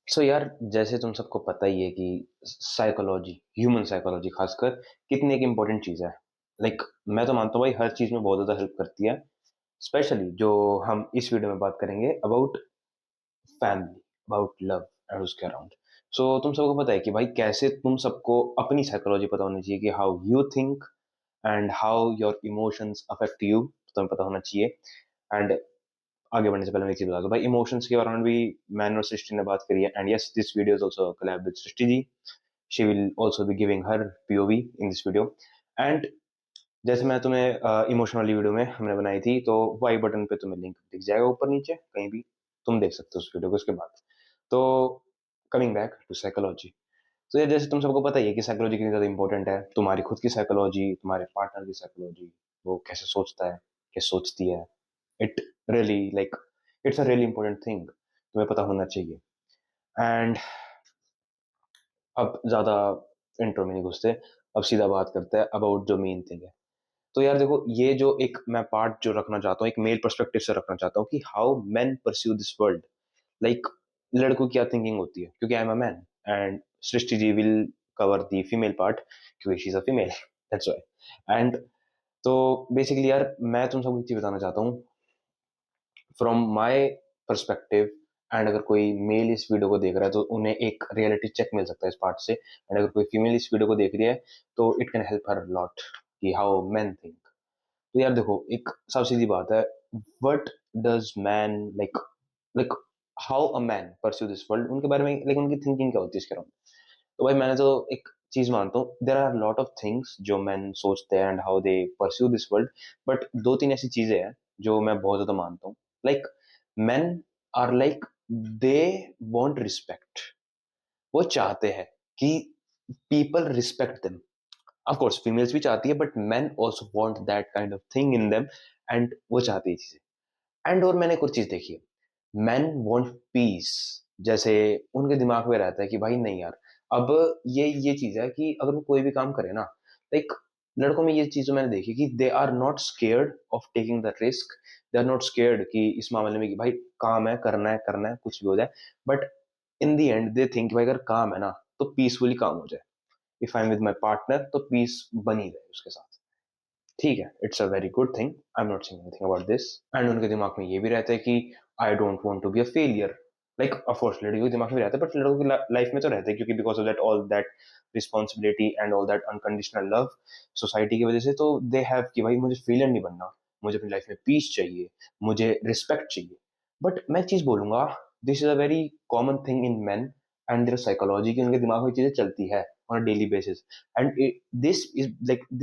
सो यार, जैसे तुम सबको पता ही है कि साइकोलॉजी, ह्यूमन साइकोलॉजी खासकर, कितनी एक इम्पोर्टेंट चीज़ है। मैं तो मानता हूँ भाई, हर चीज़ में बहुत ज़्यादा हेल्प करती है। स्पेशली जो हम इस वीडियो में बात करेंगे about family, about love and उसके अराउंड। सो तुम सबको पता है कि भाई कैसे तुम सबको अपनी साइकोलॉजी पता होनी चाहिए कि how you think and how your emotions affect you, तुम्हें पता होना चाहिए। एंड आगे बढ़ने से पहले मैं एक चीज बता दूं भाई, इमोशंस के बारे में भी मैंने और सृष्टि ने बात करी है। And yes, this video is also collab with Srishti ji. She will also be giving her POV in this video. And जैसे मैं तुम्हें इमोशन वाली वीडियो में हमने बनाई थी, तो वो आई बटन पे तुम्हें लिंक दिख जाएगा ऊपर नीचे कहीं भी, तुम देख सकते हो उस वीडियो को उसके बाद। तो कमिंग बैक टू साइकोलॉजी, तो ये जैसे तुम सबको पता ही है कि साइकोलॉजी कितनी ज्यादा इंपॉर्टेंट है। तुम्हारी खुद की साइकोलॉजी, तुम्हारे पार्टनर की साइकोलॉजी, वो कैसे सोचता है, कैसे सोचती है, it really it's a really important thing, तुम्हें पता होना चाहिए। एंड अब ज्यादा इंट्रो में नहीं घुसते, अब सीधा बात करते हैं अबाउट जो मेन थिंग है। तो यार देखो, ये जो एक मैं पार्ट जो रखना चाहता हूँ, एक मेल पर्सपेक्टिव से रखना चाहता हूँ कि how men pursue this world. Like लड़कों की क्या थिंकिंग होती है, क्योंकि I am a man and Srishti ji will cover the female part, क्योंकि she is a female, that's why. And तो बेसिकली यार, मैं तुम सबको एक चीज बताना चाहता हूँ फ्रॉम माय पर्सपेक्टिव। एंड अगर कोई मेल इस वीडियो को देख रहा है तो उन्हें एक रियलिटी चेक मिल सकता है इस पार्ट से। एंड अगर कोई फीमेल इस वीडियो को देख रही है तो it can help her lot कि हाउ मेन थिंक। तो यार देखो, एक सबसे सीधी बात है, what does man like how a man pursue this world, उनके बारे में उनकी थिंकिंग क्या होती है इसके बारे में। तो भाई मैंने तो एक चीज मानता हूँ, there are lot of things जो मैन सोचते हैं and how they pursue this world. But दो तीन ऐसी चीजें हैं जो मैं बहुत ज्यादा मानता हूँ। Like man are they want respect, वो चाहते हैं कि people respect them. Of course females भी चाहती है, but man also want that kind of thing in them. And वो चाहती है चीजें। एंड और मैंने एक और चीज देखी है, मैन वॉन्ट पीस। जैसे उनके दिमाग में रहता है कि भाई नहीं यार, अब ये चीज है कि अगर वो कोई भी काम करे ना, लाइक लड़कों में ये चीज मैंने देखी कि they are not scared of taking the risk. They are not scared कि इस मामले में कि भाई काम है, करना है कुछ भी हो जाए। But in the and they think भाई अगर काम है ना तो पीसफुली काम हो जाए। If I am with my partner तो पीस बनी रहे उसके साथ। ठीक है, it's a very good thing, I am not saying anything about this. And उनके दिमाग में ये भी रहता है कि I don't want to be a failure. Of course लड़कियों के दिमाग में रहता है, बट लड़कों की लाइफ में तो रहता है, क्योंकि because of that all that responsibility and all that unconditional love society की वजह से, तो दे हैव कि भाई मुझे फेलियर नहीं बनना, मुझे अपनी लाइफ में पीस चाहिए, मुझे रिस्पेक्ट चाहिए। बट मैं एक चीज बोलूंगा, this is a very common thing in man and there psychology की, उनके दिमाग में चीजें चलती है on a daily basis. And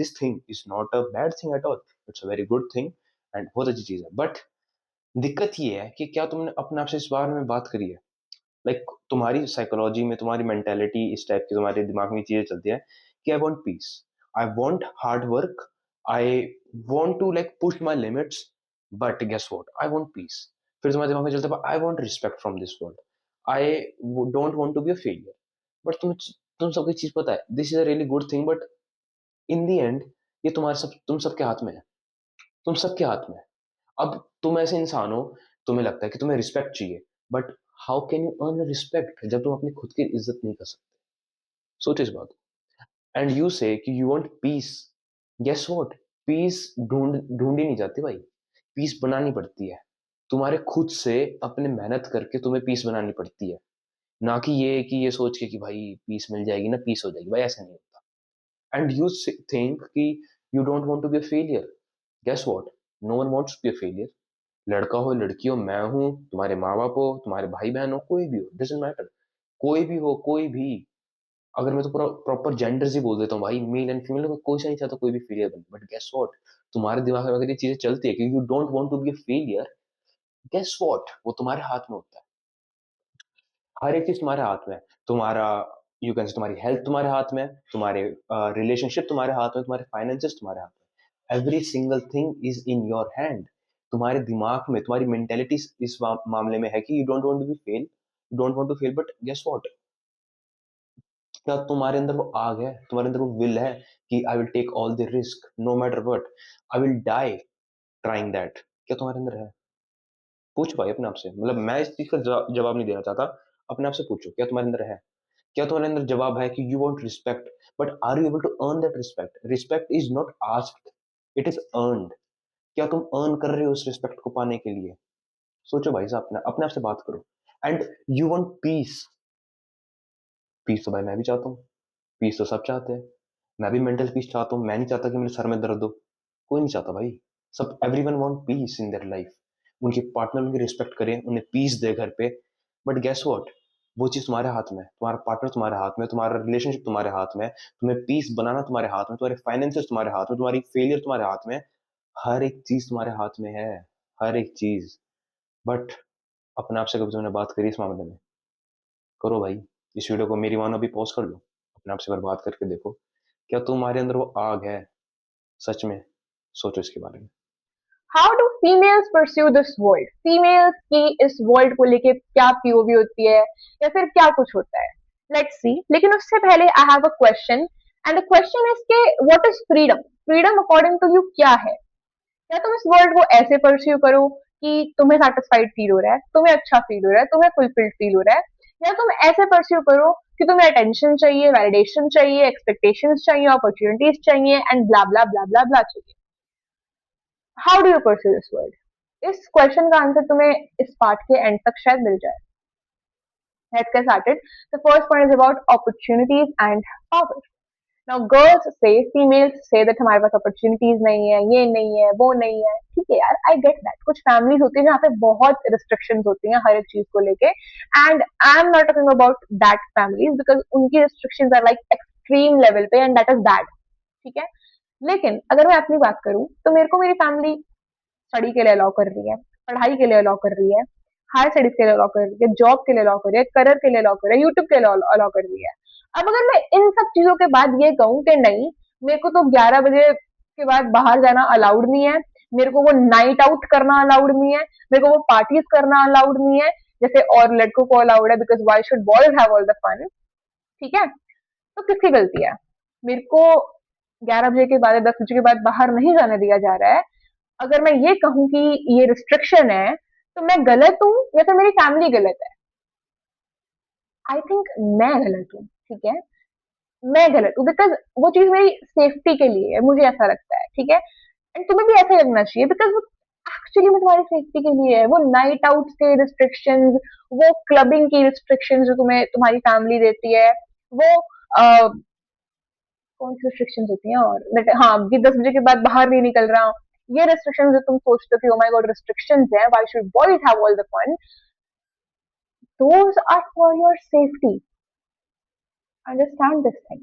this thing is not a bad thing at all. It's a very good thing and बहुत अच्छी चीज है। बट दिक्कत ये है कि क्या तुमने अपने आप से इस बारे में बात करी है। तुम्हारी साइकोलॉजी में, तुम्हारी मेंटेलिटी इस टाइप की, तुम्हारे दिमाग में चीजें चलती है कि I want peace, I want hard work, I want to push my limits, but guess what, I want peace. फिर तुम्हारे दिमाग में चलता है I want respect from this world, I don't want to be a failure. But तुम सबकी चीज पता है, this is a really good thing, but in the end ये तुम सबके हाथ में है, तुम सबके हाथ में है। अब तुम ऐसे इंसान हो, तुम्हें लगता है कि तुम्हें रिस्पेक्ट चाहिए, but how can you earn respect जब तुम अपनी खुद की इज्जत नहीं कर सकते। सोचो इस बात को। एंड यू से कि you want peace, guess what, peace ढूंढी नहीं जाती भाई, पीस बनानी पड़ती है। तुम्हारे खुद से अपने मेहनत करके तुम्हें पीस बनानी पड़ती है, ना कि ये सोच के कि भाई पीस मिल जाएगी ना, पीस हो जाएगी, भाई ऐसा नहीं होता। एंड यू थिंक कि you don't want to be a failure, guess what, no one wants to be a failure. लड़का हो, लड़की हो, मैं हूं, तुम्हारे माँ बाप हो, तुम्हारे भाई बहन हो, कोई भी हो, डजेंट मैटर, कोई भी हो, कोई भी। अगर मैं तो पूरा प्रॉपर जेंडर ही बोल देता हूँ भाई, मेल एंड फीमेल, कोई सा नहीं चाहता कोई भी फेलियर बने। बट गेस व्हाट, तुम्हारे दिमाग में अगर ये चीजें चलती है कि you don't want to be a failure, guess what, वो तुम्हारे हाथ में होता है। हर एक चीज तुम्हारे हाथ में है। तुम्हारा, यू कैन से, तुम्हारी हेल्थ तुम्हारे हाथ में है, तुम्हारे रिलेशनशिप तुम्हारे हाथ में, तुम्हारे फाइनेंसेस तुम्हारे हाथ में, every single thing is in your hand. तुम्हारे दिमाग में तुम्हारी मेंटेलिटी इस मामले में है कि you don't want to be fail, you don't want to fail, but guess what, क्या तुम्हारे अंदर वो आग है, तुम्हारे अंदर वो विल है कि I will take all the risk no matter what, I will die trying that, क्या तुम्हारे अंदर है? पूछ भाई अपने आप से। मैं इस चीज का जवाब नहीं देना चाहता, अपने आप से पूछो, क्या तुम्हारे अंदर है? क्या तुम्हारे अंदर जवाब है कि you want respect, but are you able to earn that respect? Respect is not asked, it is earned. क्या तुम अर्न कर रहे हो उस रिस्पेक्ट को पाने के लिए? सोचो भाई साहब, अपने अपने आप से बात करो। And you want peace. Peace तो भाई मैं भी चाहता हूँ, पीस तो सब चाहते हैं। मैं भी मेंटल पीस चाहता हूँ, मैं नहीं चाहता कि मेरे सर में दर्द हो। कोई नहीं चाहता भाई। सब everyone want piece in their life. उनके पार्टनर उनकी रिस्पेक्ट करे, उन्हें पीस दे घर पे। बट गेस व्हाट, वो चीज तुम्हारे हाथ में है, तुम्हारा पार्टनर तुम्हारे हाथ में, तुम्हारा रिलेशनशिप तुम्हारे हाथ में, तुम्हें पीस बनाना तुम्हारे हाथ में, तुम्हारे फाइनेंसेस तुम्हारे हाथ में, तुम्हारी फेलियर तुम्हारे हाथ में। हर एक चीज तुम्हारे हाथ में है, हर एक चीज। बट अपने आप से कभी तुमने बात करी इस मामले में? करो भाई। इस वीडियो को मेरी मानो अभी पॉज कर लो, अपने आप से एक बार बात करके देखो, क्या तुम्हारे अंदर वो आग है सच में? सोचो इसके बारे में। How do females pursue this world? Females की इस वर्ल्ड को लेके क्या पीओवी होती है या फिर क्या कुछ होता है? Let's see. लेकिन उससे पहले I have a question, and the question is के what is freedom? Freedom according to you क्या है? क्या तुम इस वर्ल्ड को ऐसे परस्यू करो कि तुम्हें सेटिस्फाइड फील हो रहा है, तुम्हें अच्छा फील हो रहा है, तुम्हें फुलफिल्ड फील हो रहा है, या तुम ऐसे परस्यू करो कि तुम्हें अटेंशन चाहिए, वैलिडेशन चाहिए, एक्सपेक्टेशंस चाहिए, अपॉर्चुनिटीज चाहिए एंड ब्ला ब्ला ब्ला ब्ला ब्ला चाहिए? How do you pursue this world? इस क्वेश्चन का आंसर तुम्हें इस पार्ट के एंड तक शायद मिल जाए। Let's get started. The first point is about opportunities and power. Now girls say, females say that हमारे पास opportunities नहीं है, ये नहीं है, वो नहीं है। ठीक है यार, I get that. कुछ families होती है जहाँ पे बहुत restrictions होती हैं हर एक चीज को लेके, and I'm not talking about that families because उनकी restrictions are like extreme level पे and that is bad. ठीक है, लेकिन अगर मैं अपनी बात करूँ तो मेरे को मेरी फैमिली स्टडी के लिए अलाउ कर रही है, पढ़ाई के लिए अलाउ कर रही है, हायर स्टडीज के लिए अलाउ कर रही है, जॉब के लिए अलाउ कर रही है, करियर के लिए अलाउ कर रही है, यूट्यूब के लिए अलाउ कर रही है। अब अगर मैं इन सब चीजों के बाद ये कहूँ कि नहीं, मेरे को तो 11 बजे के बाद बाहर जाना अलाउड नहीं है, मेरे को वो नाइट आउट करना अलाउड नहीं है, मेरे को वो पार्टीज करना अलाउड नहीं है, जैसे और लड़कों को अलाउड है, because why should boys have all the fun? ठीक है, तो किसकी गलती है? मेरे को 11 बजे के बाद या 10 बजे के बाद बाहर नहीं जाने दिया जा रहा है। अगर मैं ये कहूँ कि ये रिस्ट्रिक्शन है, तो मैं गलत हूँ या फिर मेरी फैमिली गलत है? आई थिंक मैं गलत हूँ। ठीक है, मैं गलत हूँ बिकॉज वो चीज मेरी सेफ्टी के लिए है, मुझे ऐसा लगता है। ठीक है, एंड तुम्हें भी ऐसा ही लगना चाहिए बिकॉज वो एक्चुअली में तुम्हारी सेफ्टी के लिए है। वो नाइट आउट के रिस्ट्रिक्शंस, वो क्लबिंग की रिस्ट्रिक्शंस जो तुम्हें तुम्हारी फैमिली देती है, वो कौन सी रिस्ट्रिक्शंस होती हैं और हाँ कि 10 बजे के बाद बाहर नहीं निकल रहा, ये रिस्ट्रिक्शंस जो तुम सोचते हो कि ओ माय गॉड रिस्ट्रिक्शंस है, why should boys have all the fun? Those are for your safety. Understand this thing.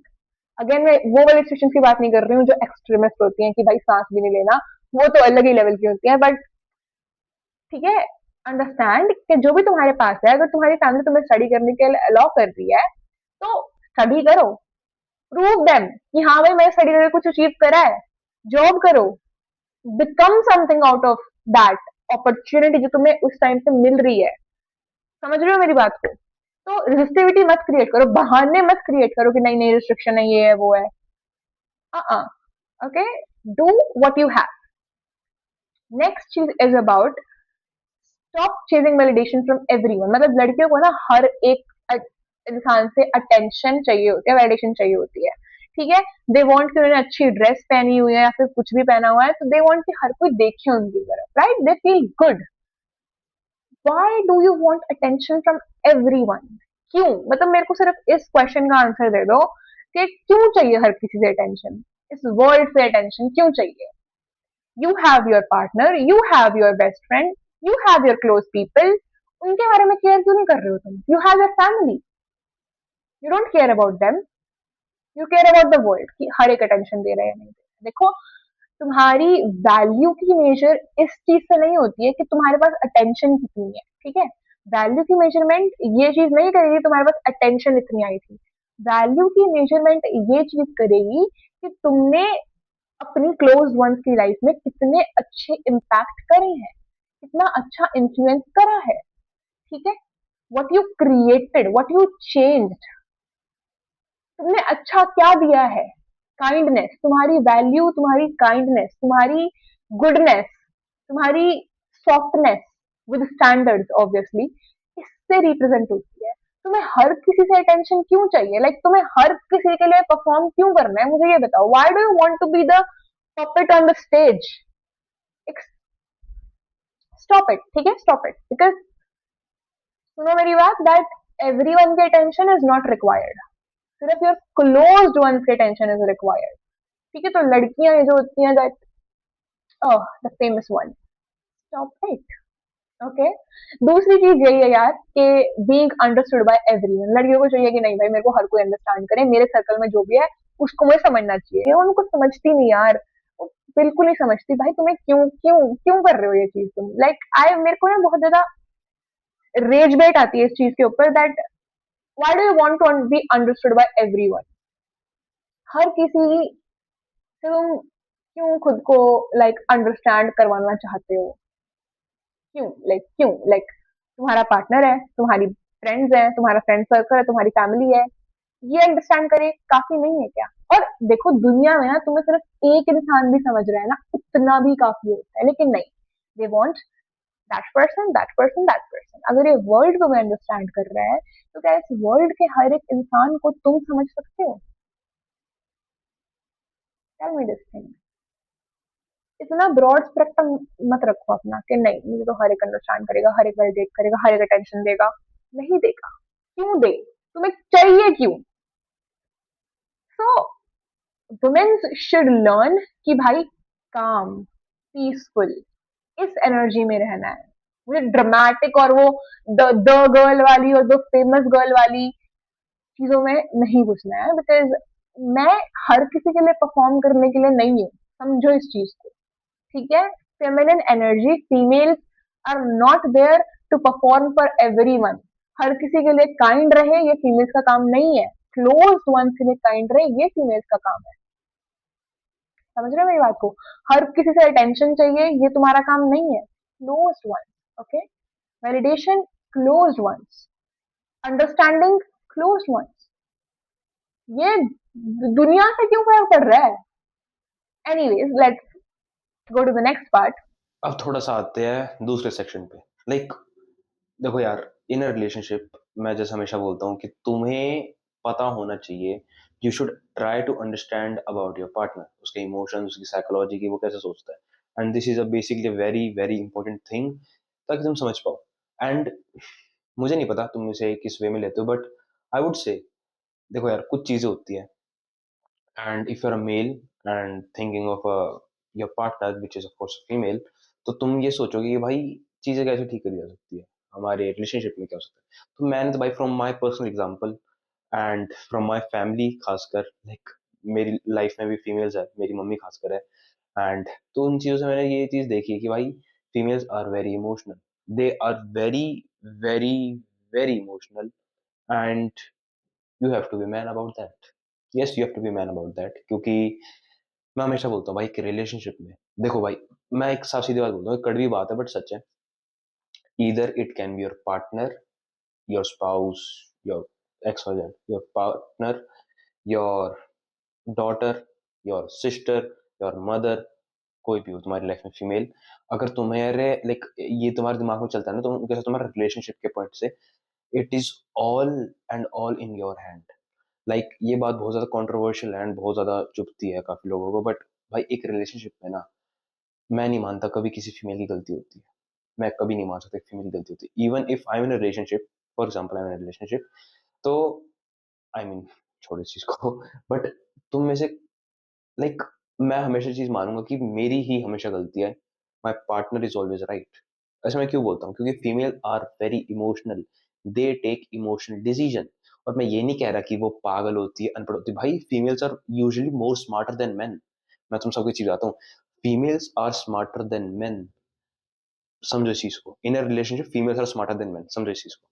Again मैं वो वाली रिस्ट्रिक्शंस की बात नहीं कर रही हूँ जो एक्सट्रीमिस्ट होती हैं कि भाई सांस भी नहीं लेना, वो तो अलग ही लेवल की होती है। बट ठीक है, अंडरस्टैंड कि जो भी तुम्हारे पास है, अगर तुम्हारी फैमिली तुम्हें स्टडी करने के लिए अलाउ कर रही है तो स्टडी करो, प्रूव देम कि हाँ भाई मैंने स्टडी करके कुछ अचीव करा है। जॉब करो, become something out of that opportunity जो तुम्हें उस टाइम पे मिल रही है। समझ रहे हो मेरी बात को? तो रेजिस्टिविटी मत क्रिएट करो, बहाने मत क्रिएट करो कि नहीं नहीं रिस्ट्रिक्शन है, ये है वो है। Okay, do what you have. Next चीज is about stop chasing validation from everyone. मतलब लड़कियों को ना हर एक इंसान से अटेंशन चाहिए होती है, वैलिडेशन चाहिए होती है। ठीक है, दे वांट कि उन्होंने अच्छी ड्रेस पहनी हुई है या फिर कुछ भी पहना हुआ है तो दे वांट कि हर कोई देखे उनकी तरफ, right? They feel good. Why do you want attention from everyone? क्यों? मतलब मेरे को सिर्फ इस क्वेश्चन का आंसर दे दो कि क्यों चाहिए हर किसी से अटेंशन, इस वर्ल्ड से अटेंशन क्यों चाहिए? You have your partner, you have your best friend, you have your close people, उनके बारे में केयर क्यों नहीं कर रहे हो तुम? You have your family, you don't care about them, you care about the world कि हर एक अटेंशन दे रहे हैं नहीं दे रहे। देखो, तुम्हारी वैल्यू की मेजर इस चीज से नहीं होती है कि तुम्हारे पास अटेंशन कितनी है। ठीक है, वैल्यू की मेजरमेंट ये चीज नहीं करेगी तुम्हारे पास अटेंशन इतनी आई थी। वैल्यू की मेजरमेंट ये चीज करेगी कि तुमने अपनी क्लोज वंस की लाइफ में कितने अच्छे इम्पैक्ट करे हैं, कितना अच्छा इन्फ्लुएंस करा है। ठीक है, what you created, what you changed, तुमने अच्छा क्या दिया है? काइंडनेस, तुम्हारी वैल्यू, तुम्हारी काइंडनेस, तुम्हारी गुडनेस, तुम्हारी सॉफ्टनेस विद स्टैंडर्ड्स ऑब्वियसली, इससे रिप्रेजेंट होती है। तुम्हें हर किसी से अटेंशन क्यों चाहिए? लाइक तुम्हें हर किसी के लिए परफॉर्म क्यों करना है? मुझे ये बताओ, why do you want to be the puppet on the stage? Stop it, ठीक है, स्टॉप इट, बिकॉज सुनो मेरी बात, दैट एवरीवन की अटेंशन इज नॉट रिक्वायर्ड, सिर्फ योर क्लोज्ड वंस की अटेंशन इज रिक्वायर्ड। ठीक है, तो लड़कियां ये जो होती हैं, that oh the famous one, stop it. Okay, दूसरी चीज यही है यार कि बीइंग अंडरस्टूड बाय एवरीवन, लड़कियों को चाहिए कि नहीं भाई, मेरे को हर कोई अंडरस्टैंड करे, मेरे सर्कल में जो भी है उसको मुझे समझना चाहिए। ये उनको समझती नहीं यार, वो बिल्कुल नहीं समझती भाई, तुम्हें क्यों क्यों क्यों कर रहे हो ये चीज तुम? लाइक आई, मेरे को ना बहुत ज्यादा रेज बेट आती है इस चीज के ऊपर, that why do you want to be understood by everyone? हर किसी से तुम क्यों खुद को लाइक अंडरस्टैंड करवाना चाहते हो? क्यों? लाइक तुम्हारा पार्टनर है, तुम्हारी फ्रेंड्स हैं, तुम्हारा फ्रेंड सर्कल है, तुम्हारी फैमिली है, ये अंडरस्टैंड करे काफी नहीं है क्या? और देखो दुनिया में ना तुम्हें सिर्फ एक इंसान भी समझ रहा है ना, उतना भी काफी होता है, लेकिन नहीं, they want that person, that person, that person. अगर ये वर्ल्ड तुम्हें अंडरस्टैंड कर रहा है, तो क्या इस वर्ल्ड के हर एक इंसान को तुम समझ सकते हो? Tell me this thing. इतना ब्रॉड स्पेक्ट्रम मत रखो अपना कि नहीं मुझे तो हर एक अंडरस्टैंड करेगा, हर एक वैलिडेट करेगा, हर एक अटेंशन देगा। नहीं देगा। क्यों दे? तुम्हें चाहिए क्यों? सो वुमेन्स शुड लर्न कि भाई काम, पीसफुल, इस एनर्जी में रहना है। मुझे ड्रामेटिक और वो द गर्ल वाली और द फेमस गर्ल वाली चीजों में नहीं घुसना है, बिकॉज मैं हर किसी के लिए परफॉर्म करने के लिए नहीं हूँ। समझो इस चीज को, ठीक है? Feminine energy, females are not there to perform for everyone. हर किसी के लिए काइंड रहे ये फीमेल्स का काम नहीं है, क्लोज्ड वन के लिए काइंड रहे ये फीमेल्स का काम है। समझ रहे हो मेरी बात को? हर किसी से अटेंशन चाहिए ये तुम्हारा काम नहीं है, closed one. Okay, validation, closed ones, understanding, closed ones. ये दुनिया से क्यों फर्क पड़ रहा है? Anyways, let's go to the next part. अब थोड़ा सा आते हैं दूसरे सेक्शन पे। लाइक देखो यार, इन अ रिलेशनशिप मैं जैसे हमेशा बोलता हूँ कि तुम्हें पता होना चाहिए, you should try to understand about your partner, उसके इमोशंस, उसकी साइकोलॉजी की, वो कैसे सोचता है। And this is a basically very very important thing, ताकि तुम समझ पाओ। एंड मुझे नहीं पता तुम इसे किस वे में लेते हो, बट आई वुड से, देखो यार, कुछ चीजें होती हैं, and if you are a male and thinking of your partner which is of course female, तो तुम ये सोचोगे कि भाई चीजें कैसे ठीक करी जा सकती है, हमारे रिलेशनशिप में क्या हो सकता है। तो मैंने तो भाई from my personal example and from my family खासकर, लाइक मेरी लाइफ में भी फीमेल्स है, मेरी मम्मी खासकर है, एंड तो उन चीज़ों से मैंने ये चीज़ देखी है कि भाई females are very emotional, they are very very very emotional, and you have to be man about that. Yes, you have to be man about that, क्योंकि मैं हमेशा बोलता हूँ भाई कि रिलेशनशिप में, देखो भाई, मैं एक साफ सीधी बात बोलता हूँ, एक कड़वी बात है बट सच है, either it can be your partner, your spouse, your ex husband, your partner, your daughter, your sister, your mother, कोई भी हो तुम्हारी लाइफ में फीमेल, अगर तुम्हारे लाइक ये तुम्हारे दिमाग में चलता है ना, तो उनके साथ तुम्हारा रिलेशनशिप के पॉइंट से, it is all and all in your hand. Like ये बात बहुत ज्यादा कंट्रोवर्शियल एंड बहुत ज्यादा चुभती है काफी लोगों को, बट भाई एक रिलेशनशिप में ना, मैं नहीं मानता कभी किसी फीमेल की गलती होती है। मैं कभी नहीं मान सकता फीमेल की गलती होती है, even if I M in relationship, for example I am in relationship, तो आई मीन छोड़ इस चीज को, बट तुम में से लाइक मैं हमेशा चीज मानूंगा कि मेरी ही हमेशा गलती है, my partner is always right. ऐसा मैं क्यों बोलता हूँ? क्योंकि female are very emotional, they take emotional decision. और मैं ये नहीं कह रहा कि वो पागल होती है, अनपढ़ होती है, भाई females are usually more smarter than men. मैं तुम सबको एक चीज बताता हूँ, females are smarter than men. समझो इस चीज को, in a relationship females are smarter than men, समझो इस चीज को।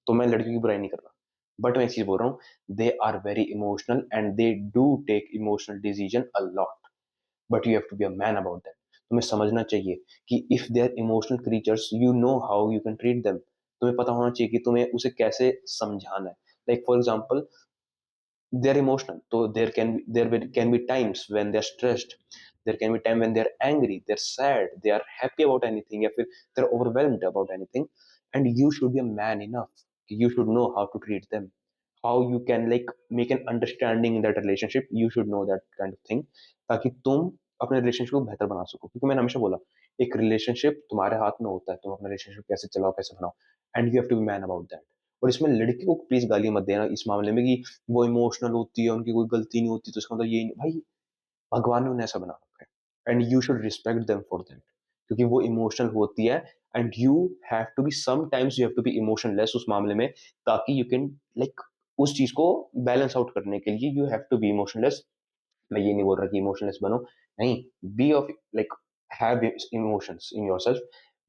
तो मैं लड़कियों की बुराई नहीं कर रहा, बट मैं एक चीज बोल रहा हूँ, they are very emotional and they do take emotional decision a lot, but you have to be a man about that. तुम्हें समझना चाहिए कि if they are emotional creatures, you know how you can treat them. तुम्हें पता होना चाहिए कि तुम्हें उसे कैसे समझाना है। Like for example, they are emotional, तो there can be times when they are stressed, there can be time when they are angry, they are sad, they are happy about anything, या फिर they are overwhelmed about anything, and you should be a man enough You should know how to treat them, how you can like make an understanding in that relationship. You should know that kind of thing, ताकि तुम अपने relationship को बेहतर बना सको। क्योंकि मैंने हमेशा बोला, एक रिलेशनशिप तुम्हारे हाथ में होता है, तुम अपना रिलेशनशिप कैसे चलाओ, कैसे बनाओ, and you have to be man about that. और इसमें लड़की को प्लीज गाली मत देना इस मामले में कि वो इमोशनल होती है, उनकी कोई गलती नहीं होती, तो इसका मतलब ये नहीं भाई, भगवान ने उन्हें ऐसा बना रखा है, and you should respect them for that, क्योंकि वो इमोशनल होती है। And you have to be sometimes, you have to be emotionless उस मामले में, ताकि यू कैन लाइक उस चीज को बैलेंस आउट करने के लिए you have to be emotionless. मैं ये नहीं बोल रहा कि इमोशनलेस बनो, नहीं, be of like have emotions in yourself,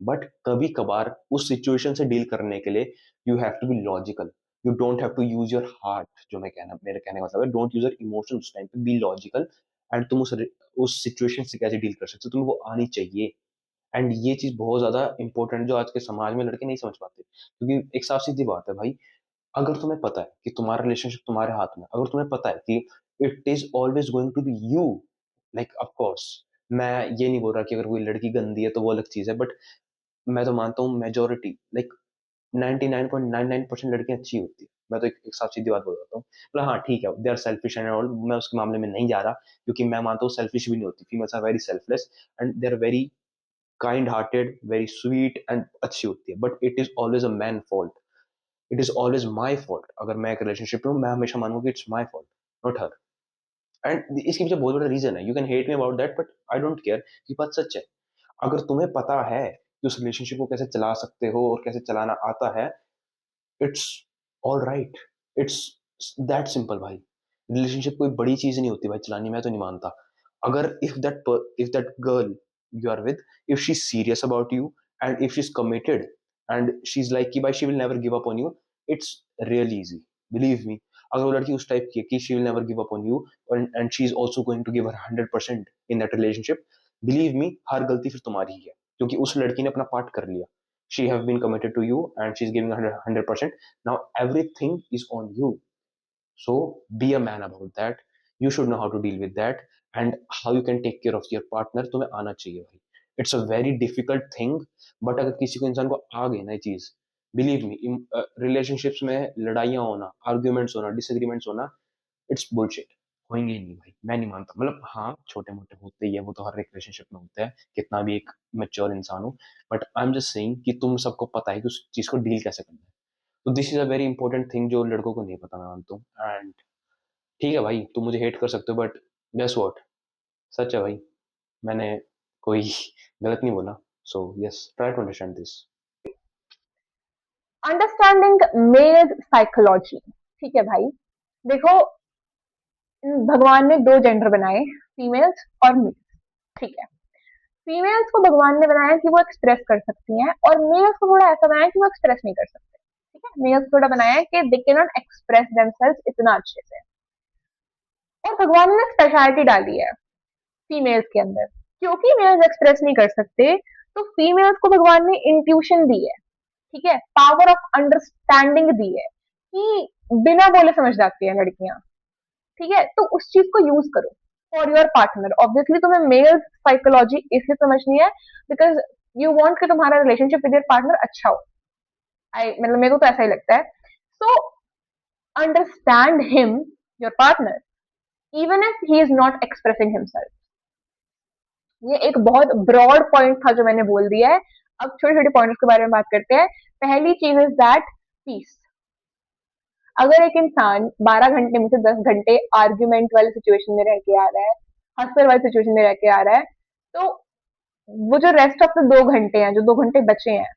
but कभी कभार उस सिचुएशन से डील करने के लिए you have to be logical. You don't have to use your heart, जो मैं कहना मेरे कहने का मतलब है, डोंट यूज योर इमोशन उस टाइम पे, बी लॉजिकल। एंड तुम उस सिचुएशन से कैसे डील कर सकते हो, तुम्हें वो आनी चाहिए। एंड ये चीज बहुत ज्यादा इंपॉर्टेंट है, जो आज के समाज में लड़के नहीं समझ पाते। क्योंकि एक साफ सीधी बात है भाई, अगर तुम्हें पता है कि तुम्हारा रिलेशनशिप तुम्हारे हाथ में, अगर तुम्हें पता है कि it is always going to be you, like of course मैं ये नहीं बोल रहा कि अगर कोई लड़की गंदी है तो वो अलग चीज है, बट मैं तो मानता हूँ मेजोरिटी लाइक 99.99% लड़कियां अच्छी होती है। मैं तो एक साफ सीधी बात बोल रहा हूँ, मतलब हाँ ठीक है, they are selfish and all, मैं उसके मामले में नहीं जा रहा, क्योंकि मैं मानता हूँ सेल्फिश भी नहीं होती, females are very selfless and they are very kind hearted, very sweet and अच्छी होती है। But it is always a man fault, it is always my fault. अगर मैं एक रिलेशनशिप में हूँ, मैं हमेशा मानूंगा कि it's my fault, not her. And इसके पीछे बहुत बड़ा रीजन है, you can hate me about that, but I don't care, ये बात सच है। अगर तुम्हें पता है कि उस रिलेशनशिप को कैसे चला सकते हो और कैसे चलाना आता है, it's all right, it's that simple भाई। रिलेशनशिप कोई बड़ी चीज नहीं होती भाई चलानी, मैं तो नहीं मानता। अगर if that girl you are with, if she is serious about you and if she is committed and she is like कि भाई she will never give up on you, it's really easy, believe me. अगर वो लड़की उस type की है कि she will never give up on you and she is also going to give her 100% in that relationship, believe me, हर गलती फिर तुम्हारी ही है, क्योंकि उस लड़की ने अपना पार्ट कर लिया। She have been committed to you and she's giving 100%. Now everything is on you. So be a man about that. You should know how to deal with that and how you can take care of your partner. तुम्हें आना चाहिए भाई। It's a very difficult thing, but अगर किसी को इंसान को आ गई ना ये चीज, believe me, relationships में लड़ाइयाँ होना, arguments होना, disagreements होना, इट्स बुलशिट। होंगे ही नहीं भाई, मैं नहीं मानता। मतलब हाँ, छोटे मोटे होते ही है, वो तो हर एक रिलेशनशिप में होते हैं, कितना भी एक मेच्योर इंसान हो। But I am just saying कि तुम सबको पता है कि उस चीज को डील कैसे करना है। तो this is a very important thing जो लड़कों को नहीं पता, मैं मानता हूँ। एंड ठीक है भाई, तुम मुझे हेट कर सकते हो, बट गेस व्हाट, सच है भाई, मैंने कोई गलत नहीं बोला। So yes, try to understand this. Understanding male psychology. ठीक है भाई, देखो, भगवान ने दो जेंडर बनाए, फीमेल्स और मेल्स। ठीक है, फीमेल्स को भगवान ने बनाया कि वो एक्सप्रेस कर सकती हैं, और मेल्स को थोड़ा ऐसा बनाया कि वो एक्सप्रेस नहीं कर सकते। ठीक है, मेल्स को थोड़ा बनाया है कि they can not express themselves इतना अच्छे से, और भगवान ने स्पेशलिटी डाली है फीमेल्स के अंदर। क्योंकि मेल्स एक्सप्रेस नहीं कर सकते, तो फीमेल्स को भगवान ने इंट्यूशन दी है। ठीक है, पावर ऑफ अंडरस्टैंडिंग दी है कि बिना बोले समझ जाती है लड़कियां। ठीक है, तो उस चीज को यूज करो फॉर योर पार्टनर। ऑब्वियसली तुम्हें मेल साइकोलॉजी इसलिए समझनी है बिकॉज यू वांट कि तुम्हारा रिलेशनशिप विद योर पार्टनर अच्छा हो। आई मतलब मेरे को तो ऐसा ही लगता है। So understand him, your partner, even if he is not expressing himself. ये एक बहुत ब्रॉड पॉइंट था जो मैंने बोल दिया है। अब छोटे छोटे पॉइंट्स के बारे में बात करते हैं। पहली चीज इज दैट पीस। अगर एक इंसान 12 घंटे में से 10 घंटे आर्ग्यूमेंट वाले सिचुएशन में रह के आ रहा है, हंसर वाले सिचुएशन में रह के आ रहा है, तो वो जो रेस्ट ऑफ द 2 घंटे हैं, जो 2 घंटे बचे हैं,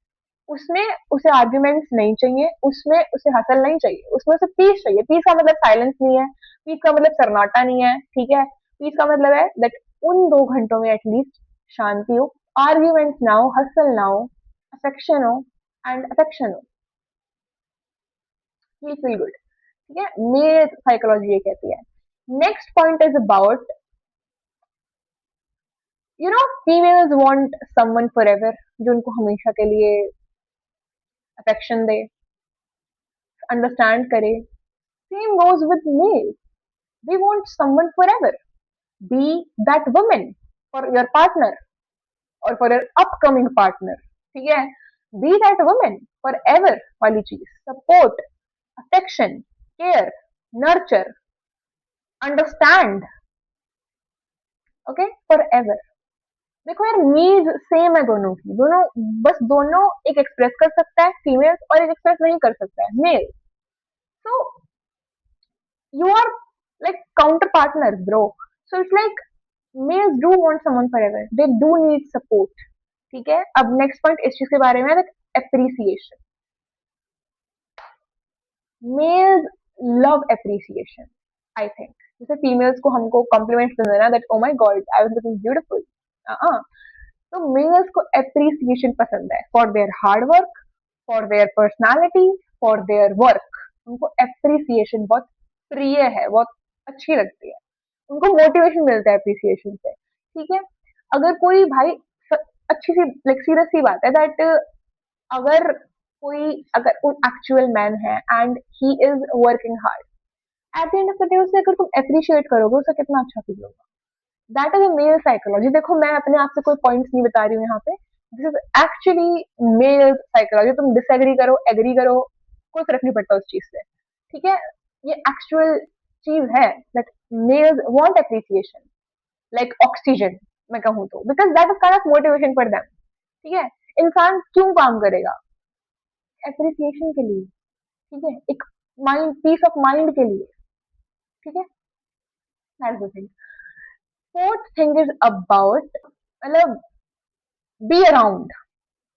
उसमें उसे आर्ग्यूमेंट्स नहीं चाहिए, उसमें उसे हसल नहीं चाहिए, उसमें उसे पीस चाहिए। पीस का मतलब साइलेंस नहीं है, पीस का मतलब सन्नाटा नहीं है। ठीक है, पीस का मतलब है दैट उन 2 घंटों में एटलीस्ट शांति हो, आर्ग्यूमेंट्स ना हो, हसल ना हो, अफेक्शन हो, एंड अफेक्शन हो, ही फील गुड। ठीक है, मेरे साइकोलॉजी ये कहती है। Next point is about, you know, females want someone forever, जो उनको हमेशा के लिए अफेक्शन दे, अंडरस्टैंड करे। Same goes with male, they want someone forever, be that woman for your partner और फॉर योर अपकमिंग पार्टनर। ठीक है, be that women for ever वाली चीज, support, affection, care, nurture, understand, okay, for ever. देखो यार, need same है दोनों की, दोनों, बस दोनों, एक एक्सप्रेस कर सकता है फीमेल और एक एक्सप्रेस नहीं कर सकता है male. So you are like counter partners, bro. So it's like males do want someone forever. They do need support. ठीक है, अब नेक्स्ट पॉइंट इस चीज के बारे में है, appreciation. Males love appreciation, I think. जैसे फीमेल्स को हमको कॉम्प्लीमेंट देना, that oh my god I was looking beautiful, तो मेल्स को एप्रिसिएशन पसंद है for their hard work, for their personality, for their work. उनको एप्रिसिएशन बहुत प्रिय है, बहुत अच्छी लगती है, उनको मोटिवेशन मिलता है एप्रिसिएशन से। ठीक है, अगर कोई भाई अच्छी सी लाइक सीरियस सी बात है दैट अगर अगर एक्चुअल मैन है and he is working hard, at the end of the day उसे अगर तुम अप्रिशिएट करोगे, उसे कितना अच्छा फील होगा। That is a male psychology. देखो, मैं अपने आप से कोई पॉइंट्स नहीं बता रही हूँ यहाँ पे, this is actually male psychology. तुम डिसएग्री करो, एग्री करो, कोई फर्क नहीं पड़ता उस चीज से। ठीक है, ये एक्चुअल चीज है that males want appreciation like oxygen, मैं कहूँ तो, because that is kind of motivation for them. ठीक है, इंसान क्यों काम करेगा? एप्रिसिएशन के लिए। ठीक है, एक माइंड, पीस ऑफ माइंड के लिए। ठीक है, that's the thing. Fourth thing is about, मतलब be around,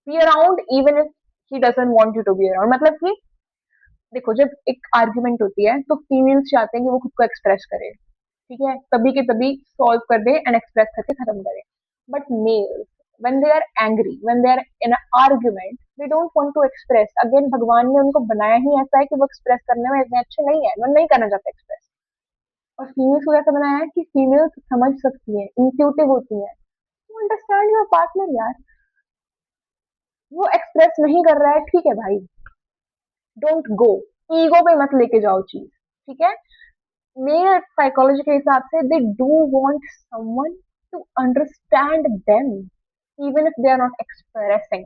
be around even if he doesn't want you to be around. मतलब कि देखो, जब एक आर्ग्यूमेंट होती है तो फीमेल्स चाहते हैं कि वो खुद को एक्सप्रेस करे, ठीक है, तभी के तभी सॉल्व कर दे एंड एक्सप्रेस करके खत्म करे। But males, when they are angry, when they are in an argument, they don't want to express। Again, भगवान ने उनको बनाया ही ऐसा है कि वो एक्सप्रेस करने में इतने अच्छे नहीं है, वो नहीं करना चाहते एक्सप्रेस। और फीमेल्स को ऐसा बनाया है कि फीमेल्स समझ सकती है, इंट्यूटिव होती है, अंडरस्टैंड योर पार्टनर यार। वो एक्सप्रेस नहीं कर रहा है, ठीक है भाई, डोंट गो, ईगो पे मत लेके जाओ चीज। ठीक है, मेरे साइकोलॉजी के हिसाब से they do want someone to understand them even if they are not expressing.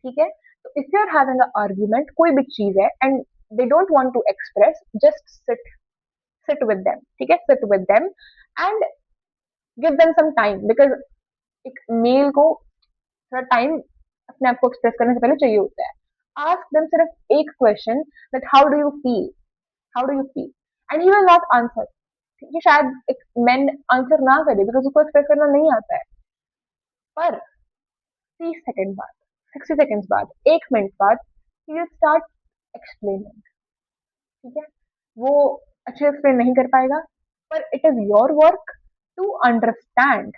ठीक है, तो if you are having a argument, कोई भी चीज है and they don't want to express, just sit with them. ठीक है, sit with them and give them some time, because एक मेल को थोड़ा टाइम अपने आप को एक्सप्रेस करने से पहले चाहिए होता है। आस्क देम सिर्फ एक question, that how do you feel, how do you feel, and he will not answer. ठीक है, शायद एक मैन आंसर ना करे बिकॉज उसको एक्सप्रेस करना नहीं आता है, पर 30 सेकेंड बाद, 60 सेकेंड्स बाद, 1 मिनट बाद, ही विल स्टार्ट एक्सप्लेनिंग। ठीक है, वो अच्छे एक्सप्लेन नहीं कर पाएगा, पर it is your work to understand.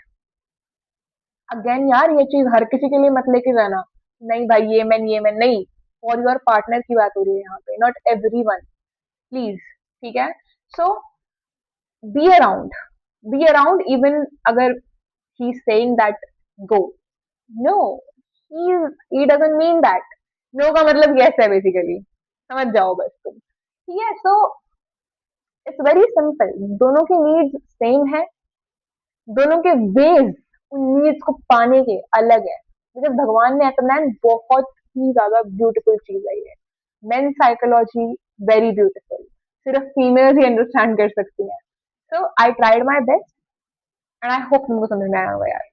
Again यार, ये चीज हर किसी के लिए मत लेके जाना, नहीं भाई ये मैन नहीं, फॉर योर पार्टनर की बात हो रही है यहाँ पे, नॉट एवरी वन, प्लीज। ठीक है, so be around, be around even अगर he is saying that go, no, he doesn't mean that। No का मतलब यस है बेसिकली, समझ जाओ बस तुम। ठीक है, सो इट्स वेरी सिंपल, दोनों की नीड्स सेम है, दोनों के वेज उन नीड्स को पाने के अलग है, बिकॉज भगवान ने ऐसा बनाया, बहुत ही ज्यादा ब्यूटीफुल चीज है ये। मेन साइकोलॉजी वेरी ब्यूटीफुल, सिर्फ फीमेल्स ही अंडरस्टैंड कर सकती हैं। So I tried my best and I hope तुमको समझ में आया होगा यार।